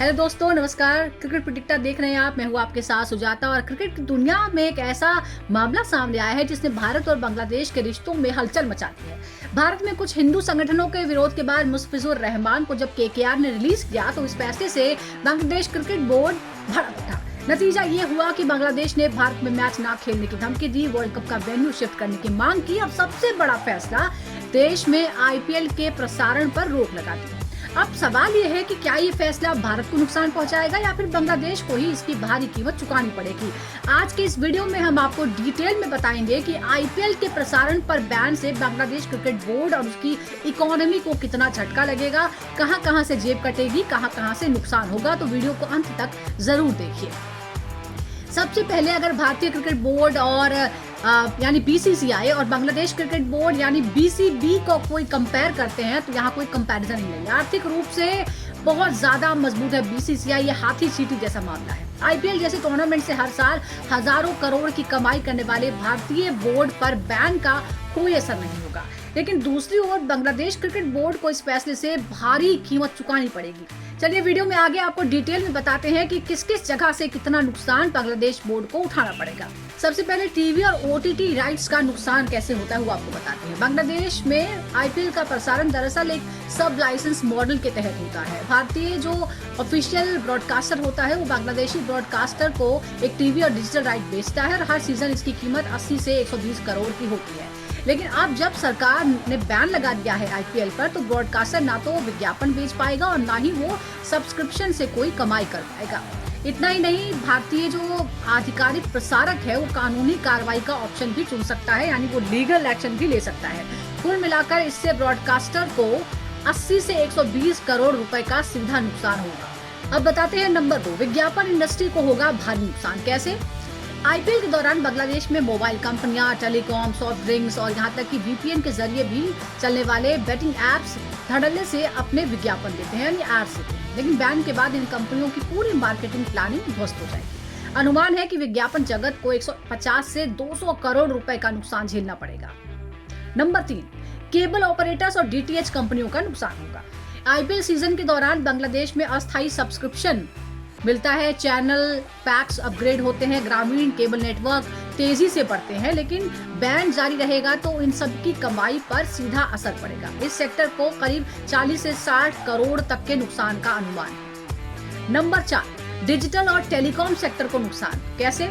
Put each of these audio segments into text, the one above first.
Hello दोस्तों, नमस्कार। Cricket predictor देख रहे हैं आप। मैं हूं आपके साथ सुजाता। और क्रिकेट की दुनिया में एक ऐसा मामला सामने आया है जिसने भारत और बांग्लादेश के रिश्तों में हलचल मचा दी है। भारत में कुछ हिंदू संगठनों के विरोध के बाद मुस्तफिजुर रहमान को जब केकेआर ने रिलीज किया तो इस फैसले से बांग्लादेश क्रिकेट बोर्ड भड़क उठा। नतीजा ये हुआ कि बांग्लादेश ने भारत में मैच ना खेलने की धमकी दी, वर्ल्ड कप का वेन्यू शिफ्ट करने की मांग की और सबसे बड़ा फैसला, देश में आईपीएल के प्रसारण पर रोक लगा दी। अब सवाल ये है कि क्या ये फैसला भारत को नुकसान पहुंचाएगा या फिर बांग्लादेश को ही इसकी भारी कीमत चुकानी पड़ेगी। आज के इस वीडियो में हम आपको डिटेल में बताएंगे कि आईपीएल के प्रसारण पर बैन से बांग्लादेश क्रिकेट बोर्ड और उसकी इकोनॉमी को कितना झटका लगेगा, कहां-कहां से जेब कटेगी, कहां-कहां से नुकसान होगा। तो वीडियो को अंत तक जरूर देखिए। सबसे पहले अगर भारतीय क्रिकेट बोर्ड और यानी बीसीसीआई और बांग्लादेश क्रिकेट बोर्ड यानी बीसीबी को कोई कंपेयर करते हैं तो यहाँ कोई कंपैरिजन नहीं है। आर्थिक रूप से बहुत ज्यादा मजबूत है बीसीसीआई। ये हाथी चींटी जैसा मामला है। आईपीएल जैसे टूर्नामेंट से हर साल हजारों करोड़ की कमाई करने वाले भारतीय बोर्ड पर बैन का कोई असर नहीं होगा, लेकिन दूसरी ओर बांग्लादेश क्रिकेट बोर्ड को इस फैसले से भारी कीमत चुकानी पड़ेगी। चलिए वीडियो में आगे आपको डिटेल में बताते हैं कि किस किस जगह से कितना नुकसान बांग्लादेश बोर्ड को उठाना पड़ेगा। सबसे पहले टीवी और ओटीटी राइट्स का नुकसान कैसे होता है वो आपको बताते हैं। बांग्लादेश में आईपीएल का प्रसारण दरअसल एक सब लाइसेंस मॉडल के तहत होता है। भारतीय जो ऑफिशियल ब्रॉडकास्टर होता है वो बांग्लादेशी ब्रॉडकास्टर को एक टीवी और डिजिटल राइट बेचता है और हर सीजन इसकी कीमत 80 से 120 करोड़ की होती है। लेकिन अब जब सरकार ने बैन लगा दिया है आईपीएल पर, तो ब्रॉडकास्टर ना तो विज्ञापन बेच पाएगा और ना ही वो सब्सक्रिप्शन से कोई कमाई कर पाएगा। इतना ही नहीं, भारतीय जो आधिकारिक प्रसारक है वो कानूनी कार्रवाई का ऑप्शन भी चुन सकता है, यानी वो लीगल एक्शन भी ले सकता है। कुल मिलाकर इससे ब्रॉडकास्टर को 80 से 120 करोड़ रुपए का सीधा नुकसान होगा। अब बताते हैं नंबर 2, विज्ञापन इंडस्ट्री को होगा भारी नुकसान। कैसे? आईपीएल के दौरान बांग्लादेश में मोबाइल कंपनियां, टेलीकॉम, सॉफ्ट ड्रिंक्स और यहाँ तक कि वीपीएन के जरिए भी चलने वाले बेटिंग एप्स धड़ल्ले से अपने विज्ञापन देते हैं, यानी एड्स देते हैं। लेकिन बैन के बाद इन कंपनियों की पूरी मार्केटिंग प्लानिंग ध्वस्त हो जाएगी। अनुमान है कि विज्ञापन जगत को 150 से 200 करोड़ रुपए का नुकसान झेलना पड़ेगा। नंबर 3, केबल ऑपरेटर्स और डीटीएच कंपनियों का नुकसान होगा। आईपीएल सीजन के दौरान बांग्लादेश में अस्थायी सब्सक्रिप्शन मिलता है, चैनल पैक्स अपग्रेड होते हैं, ग्रामीण केबल नेटवर्क तेजी से बढ़ते हैं, लेकिन बैन जारी रहेगा तो इन सब की कमाई पर सीधा असर पड़ेगा। इस सेक्टर को करीब 40 से 60 करोड़ तक के नुकसान का अनुमान है। नंबर 4, डिजिटल और टेलीकॉम सेक्टर को नुकसान। कैसे?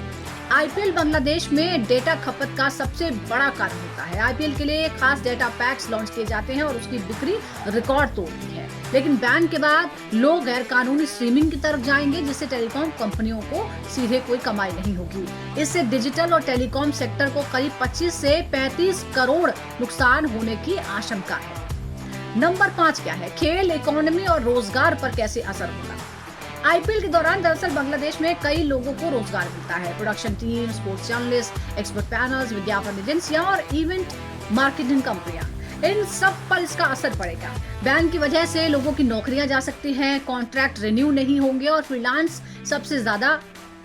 आईपीएल बांग्लादेश में डेटा खपत का सबसे बड़ा कारण होता है। आईपीएल के लिए खास डेटा पैक्स लॉन्च किए जाते हैं और उसकी बिक्री रिकॉर्ड तोड़ती है। लेकिन बैन के बाद लोग गैर कानूनी स्ट्रीमिंग की तरफ जाएंगे, जिससे टेलीकॉम कंपनियों को सीधे कोई कमाई नहीं होगी। इससे डिजिटल और टेलीकॉम सेक्टर को करीब 25 से 35 करोड़ नुकसान होने की आशंका है। नंबर 5 क्या है? खेल, इकोनॉमी और रोजगार पर कैसे असर होगा। आईपीएल के दौरान दरअसल बांग्लादेश में कई लोगों को रोजगार मिलता है। Production team, sports journalist, expert panels, विज्ञापन एजेंसियां और इवेंट मार्केटिंग कंपनियां, इन सब पर इसका असर पड़ेगा। बैन की वजह से लोगों की नौकरियां जा सकती हैं, कॉन्ट्रैक्ट रिन्यू नहीं होंगे और फ्रीलांस सबसे ज्यादा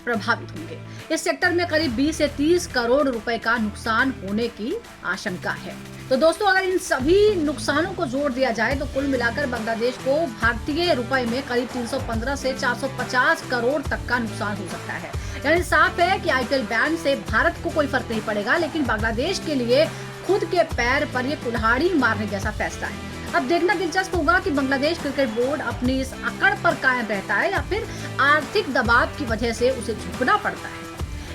प्रभावित होंगे। इस सेक्टर में करीब 20 से 30 करोड़ रुपए का नुकसान होने की आशंका है। तो दोस्तों, अगर इन सभी नुकसानों को जोड़ दिया जाए तो कुल मिलाकर बांग्लादेश को भारतीय रुपए में करीब 315 से 450 करोड़ तक का नुकसान हो सकता है। यानी साफ है कि आईपीएल बैन से भारत को कोई फर्क नहीं पड़ेगा, लेकिन बांग्लादेश के लिए खुद के पैर पर ये कुल्हाड़ी मारने जैसा फैसला है। अब देखना दिलचस्प होगा कि बांग्लादेश क्रिकेट बोर्ड अपनी इस अकड़ पर कायम रहता है या फिर आर्थिक दबाव की वजह से उसे झुकना पड़ता है।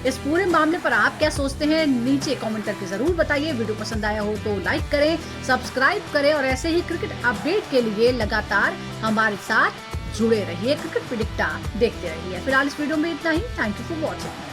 इस पूरे मामले पर आप क्या सोचते हैं, नीचे कमेंट करके जरूर बताइए। वीडियो पसंद आया हो तो लाइक करें, सब्सक्राइब करें और ऐसे ही क्रिकेट अपडेट के लिए लगातार हमारे साथ जुड़े रहिए। क्रिकेट प्रेडिक्टर देखते रहिए। फिलहाल इस वीडियो में इतना ही। Thank you for watching.